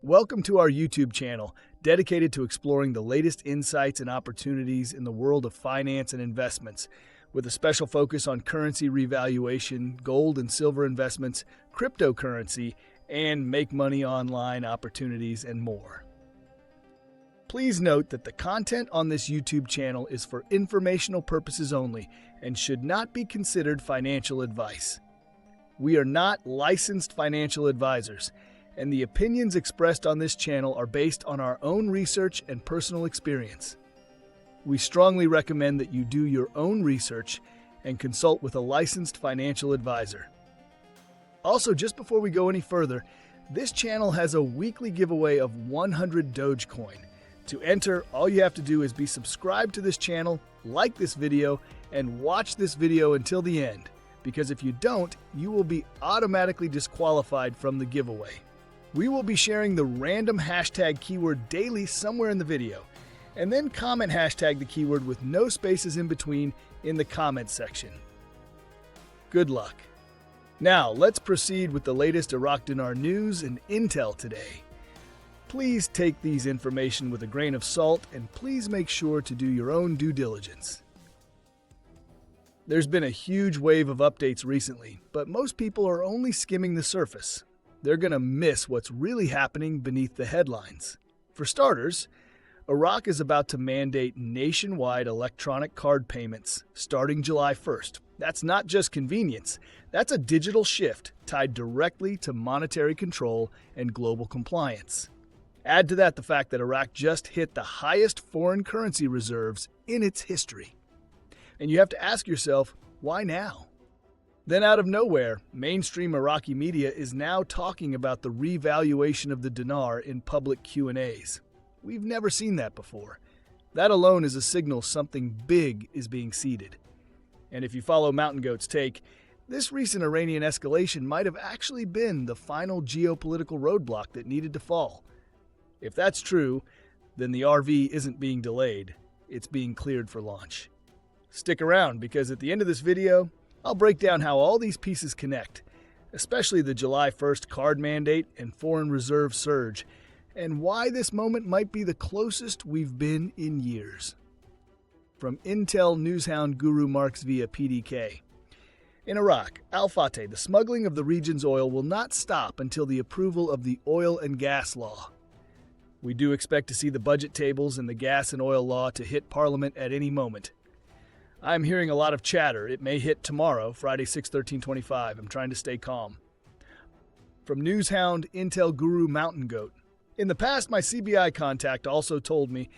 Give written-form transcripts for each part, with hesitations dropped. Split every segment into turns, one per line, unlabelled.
Welcome to our YouTube channel, dedicated to exploring the latest insights and opportunities in the world of finance and investments, with a special focus on currency revaluation, gold and silver investments, cryptocurrency, and make money online opportunities and more. Please note that the content on this YouTube channel is for informational purposes only and should not be considered financial advice. We are not licensed financial advisors, and the opinions expressed on this channel are based on our own research and personal experience. We strongly recommend that you do your own research and consult with a licensed financial advisor. Also, just before we go any further, this channel has a weekly giveaway of 100 Dogecoin. To enter, all you have to do is be subscribed to this channel, like this video, and watch this video until the end, because if you don't, you will be automatically disqualified from the giveaway. We will be sharing the random hashtag keyword daily somewhere in the video, and then comment hashtag the keyword with no spaces in between in the comment section. Good luck. Now, let's proceed with the latest Iraq dinar news and intel today. Please take these information with a grain of salt, and please make sure to do your own due diligence. There's been a huge wave of updates recently, but most people are only skimming the surface. They're going to miss what's really happening beneath the headlines. For starters, Iraq is about to mandate nationwide electronic card payments starting July 1st. That's not just convenience, that's a digital shift tied directly to monetary control and global compliance. Add to that the fact that Iraq just hit the highest foreign currency reserves in its history. And you have to ask yourself, why now? Then out of nowhere, mainstream Iraqi media is now talking about the revaluation of the dinar in public Q&As. We've never seen that before. That alone is a signal something big is being seeded. And if you follow Mountain Goat's take, this recent Iranian escalation might have actually been the final geopolitical roadblock that needed to fall. If that's true, then the RV isn't being delayed, it's being cleared for launch. Stick around, because at the end of this video, I'll break down how all these pieces connect, especially the July 1st card mandate and foreign reserve surge, and why this moment might be the closest we've been in years. From Intel Newshound Guru Marks via PDK. In Iraq, Al-Fateh, the smuggling of the region's oil will not stop until the approval of the oil and gas law. We do expect to see the budget tables and the gas and oil law to hit Parliament at any moment. I'm hearing a lot of chatter. It may hit tomorrow, Friday 6/13/25. I'm trying to stay calm. From Newshound Intel Guru Mountain Goat. In the past, my CBI contact also told me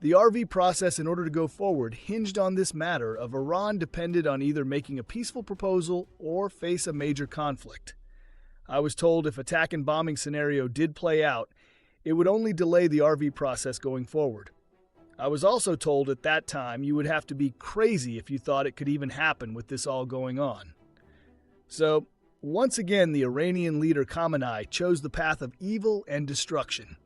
the RV process in order to go forward hinged on this matter of Iran depended on either making a peaceful proposal or face a major conflict. I was told if attack and bombing scenario did play out, it would only delay the RV process going forward. I was also told at that time you would have to be crazy if you thought it could even happen with this all going on. So, once again, the Iranian leader Khamenei chose the path of evil and destruction.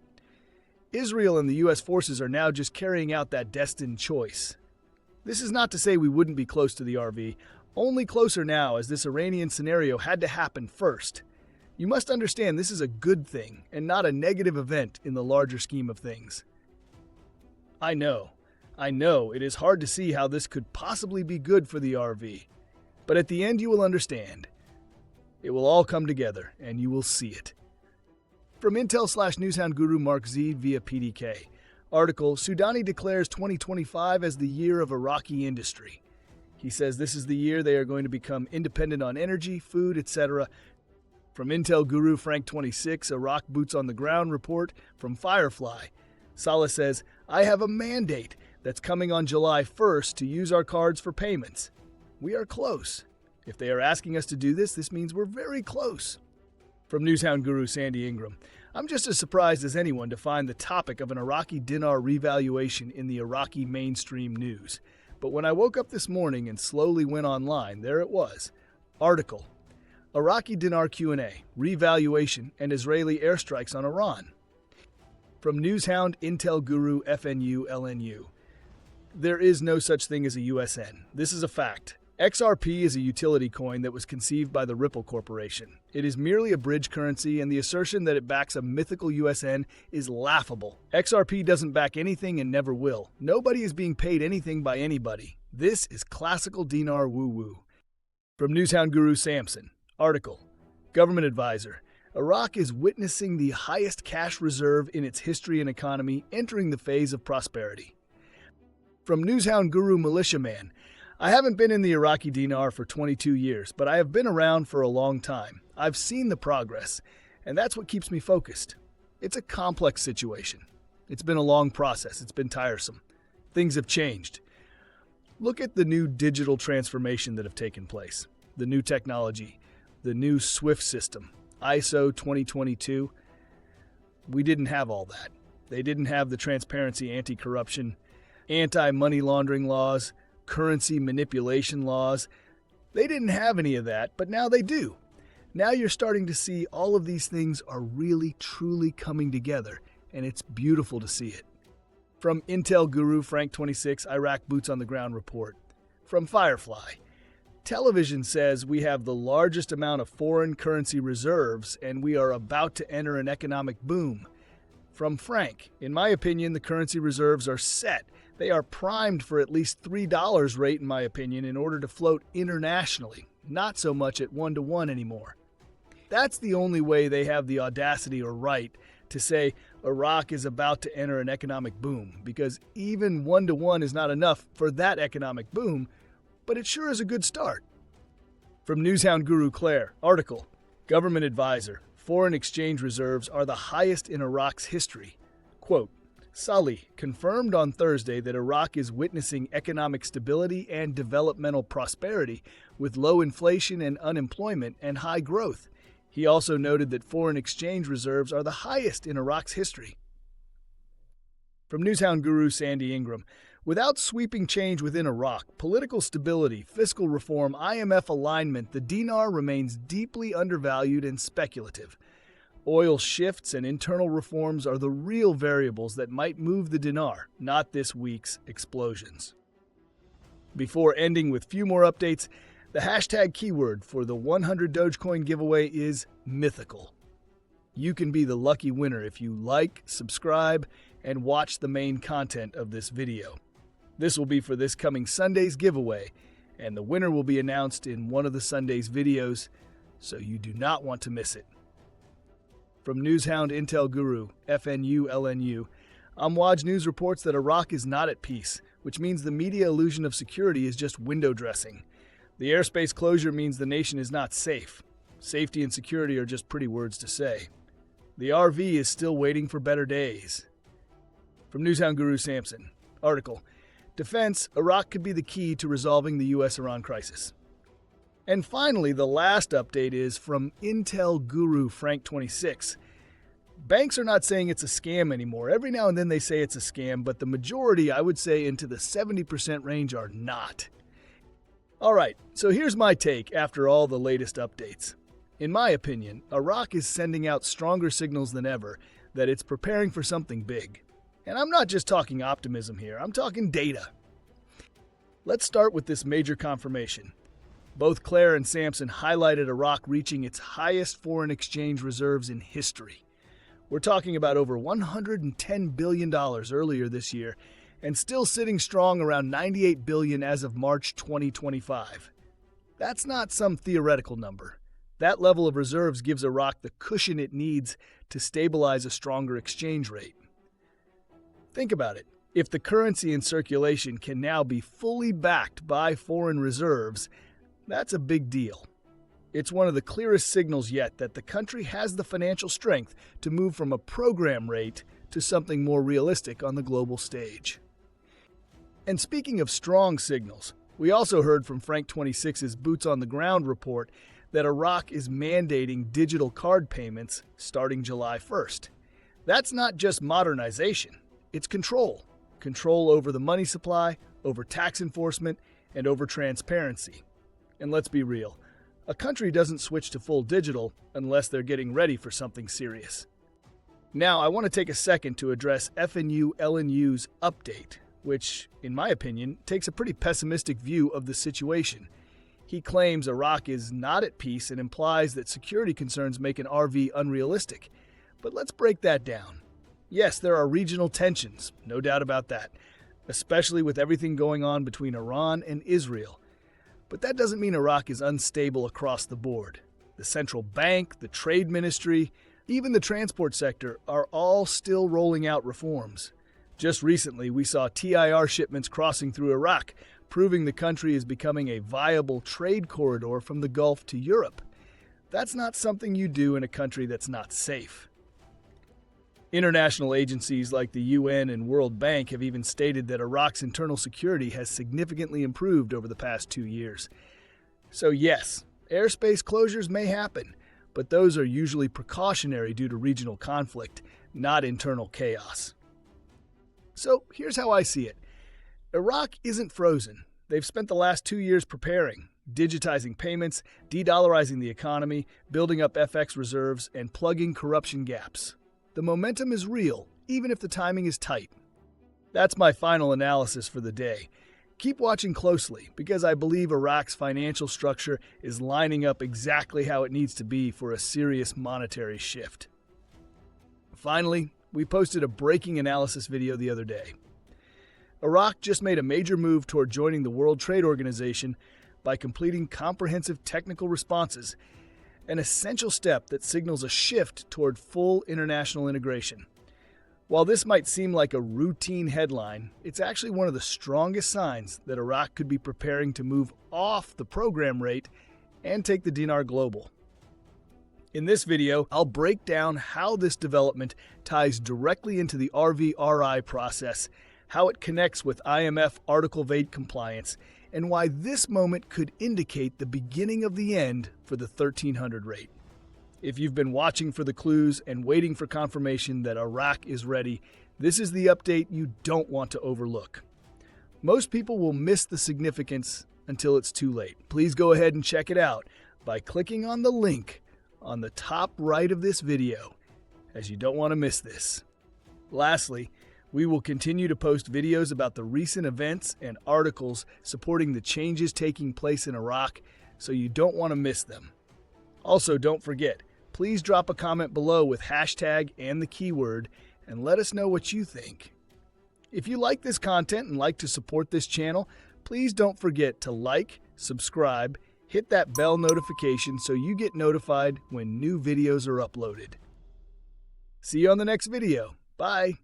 Israel and the U.S. forces are now just carrying out that destined choice. This is not to say we wouldn't be close to the RV, only closer now as this Iranian scenario had to happen first. You must understand this is a good thing and not a negative event in the larger scheme of things. I know it is hard to see how this could possibly be good for the RV, but at the end you will understand. It will all come together and you will see it. From Intel/Newshound Guru Mark Z via PDK. Article, Sudani declares 2025 as the year of Iraqi industry. He says this is the year they are going to become independent on energy, food, etc. From Intel Guru Frank 26, Iraq Boots on the Ground report from Firefly. Saleh says, I have a mandate that's coming on July 1st to use our cards for payments. We are close. If they are asking us to do this, this means we're very close. From Newshound Guru Sandy Ingram. I'm just as surprised as anyone to find the topic of an Iraqi dinar revaluation in the Iraqi mainstream news. But when I woke up this morning and slowly went online, there it was. Article, Iraqi dinar Q&A, revaluation and Israeli airstrikes on Iran. From Newshound Intel Guru FNU LNU. There is no such thing as a USN. This is a fact. XRP is a utility coin that was conceived by the Ripple Corporation. It is merely a bridge currency, and the assertion that it backs a mythical USN is laughable. XRP doesn't back anything and never will. Nobody is being paid anything by anybody. This is classical Dinar woo-woo. From Newshound Guru Samson. Article. Government Advisor. Iraq is witnessing the highest cash reserve in its history and economy, entering the phase of prosperity. From Newshound Guru Militiaman. I haven't been in the Iraqi dinar for 22 years, but I have been around for a long time. I've seen the progress, and that's what keeps me focused. It's a complex situation. It's been a long process. It's been tiresome. Things have changed. Look at the new digital transformation that have taken place, the new technology, the new SWIFT system, ISO 2022. We didn't have all that. They didn't have the transparency, anti-corruption, anti-money laundering laws, currency manipulation laws. They didn't have any of that, but now they do. Now you're starting to see all of these things are really, truly coming together, and it's beautiful to see it. From Intel Guru Frank 26 Iraq Boots on the Ground report. From Firefly. Television says we have the largest amount of foreign currency reserves, and we are about to enter an economic boom. From Frank. In my opinion, the currency reserves are set. They are primed for at least $3 rate, in my opinion, in order to float internationally, not so much at 1-to-1 anymore. That's the only way they have the audacity or right to say Iraq is about to enter an economic boom, because even 1-to-1 is not enough for that economic boom, but it sure is a good start. From Newshound Guru Claire, article, Government Advisor, foreign exchange reserves are the highest in Iraq's history. Quote, Salih confirmed on Thursday that Iraq is witnessing economic stability and developmental prosperity with low inflation and unemployment and high growth. He also noted that foreign exchange reserves are the highest in Iraq's history. From Newshound Guru Sandy Ingram, without sweeping change within Iraq, political stability, fiscal reform, IMF alignment, the dinar remains deeply undervalued and speculative. Oil shifts and internal reforms are the real variables that might move the dinar, not this week's explosions. Before ending with few more updates, the hashtag keyword for the 100 Dogecoin giveaway is mythical. You can be the lucky winner if you like, subscribe, and watch the main content of this video. This will be for this coming Sunday's giveaway, and the winner will be announced in one of the Sunday's videos, so you do not want to miss it. From Newshound Intel Guru, FNU-LNU, Amwaj News reports that Iraq is not at peace, which means the media illusion of security is just window dressing. The airspace closure means the nation is not safe. Safety and security are just pretty words to say. The RV is still waiting for better days. From Newshound Guru Samson, article, Defense, Iraq could be the key to resolving the U.S.-Iran crisis. And finally, the last update is from Intel Guru Frank 26. Banks are not saying it's a scam anymore. Every now and then they say it's a scam, but the majority, I would say into the 70% range, are not. All right, so here's my take after all the latest updates. In my opinion, Iraq is sending out stronger signals than ever that it's preparing for something big. And I'm not just talking optimism here, I'm talking data. Let's start with this major confirmation. Both Claire and Samson highlighted Iraq reaching its highest foreign exchange reserves in history. We're talking about over $110 billion earlier this year, and still sitting strong around $98 billion as of March 2025. That's not some theoretical number. That level of reserves gives Iraq the cushion it needs to stabilize a stronger exchange rate. Think about it. If the currency in circulation can now be fully backed by foreign reserves, that's a big deal. It's one of the clearest signals yet that the country has the financial strength to move from a program rate to something more realistic on the global stage. And speaking of strong signals, we also heard from Frank 26's Boots on the Ground report that Iraq is mandating digital card payments starting July 1st. That's not just modernization, it's control. Control over the money supply, over tax enforcement, and over transparency. And let's be real, a country doesn't switch to full digital unless they're getting ready for something serious. Now, I want to take a second to address FNU-LNU's update, which, in my opinion, takes a pretty pessimistic view of the situation. He claims Iraq is not at peace and implies that security concerns make an RV unrealistic. But let's break that down. Yes, there are regional tensions, no doubt about that, especially with everything going on between Iran and Israel. But that doesn't mean Iraq is unstable across the board. The central bank, the trade ministry, even the transport sector are all still rolling out reforms. Just recently, we saw TIR shipments crossing through Iraq, proving the country is becoming a viable trade corridor from the Gulf to Europe. That's not something you do in a country that's not safe. International agencies like the UN and World Bank have even stated that Iraq's internal security has significantly improved over the past 2 years. So yes, airspace closures may happen, but those are usually precautionary due to regional conflict, not internal chaos. So here's how I see it. Iraq isn't frozen. They've spent the last 2 years preparing, digitizing payments, de-dollarizing the economy, building up FX reserves, and plugging corruption gaps. The momentum is real, even if the timing is tight. That's my final analysis for the day. Keep watching closely, because I believe Iraq's financial structure is lining up exactly how it needs to be for a serious monetary shift. Finally, we posted a breaking analysis video the other day. Iraq just made a major move toward joining the World Trade Organization by completing comprehensive technical responses, an essential step that signals a shift toward full international integration. While this might seem like a routine headline, it's actually one of the strongest signs that Iraq could be preparing to move off the program rate and take the dinar global. In this video, I'll break down how this development ties directly into the RVRI process, how it connects with IMF Article of 8 compliance, and why this moment could indicate the beginning of the end for the 1300 rate. If you've been watching for the clues and waiting for confirmation that Iraq is ready, this is the update you don't want to overlook. Most people will miss the significance until it's too late. Please go ahead and check it out by clicking on the link on the top right of this video, as you don't want to miss this. Lastly, we will continue to post videos about the recent events and articles supporting the changes taking place in Iraq, so you don't want to miss them. Also, don't forget, please drop a comment below with hashtag and the keyword and let us know what you think. If you like this content and like to support this channel, please don't forget to like, subscribe, hit that bell notification so you get notified when new videos are uploaded. See you on the next video. Bye.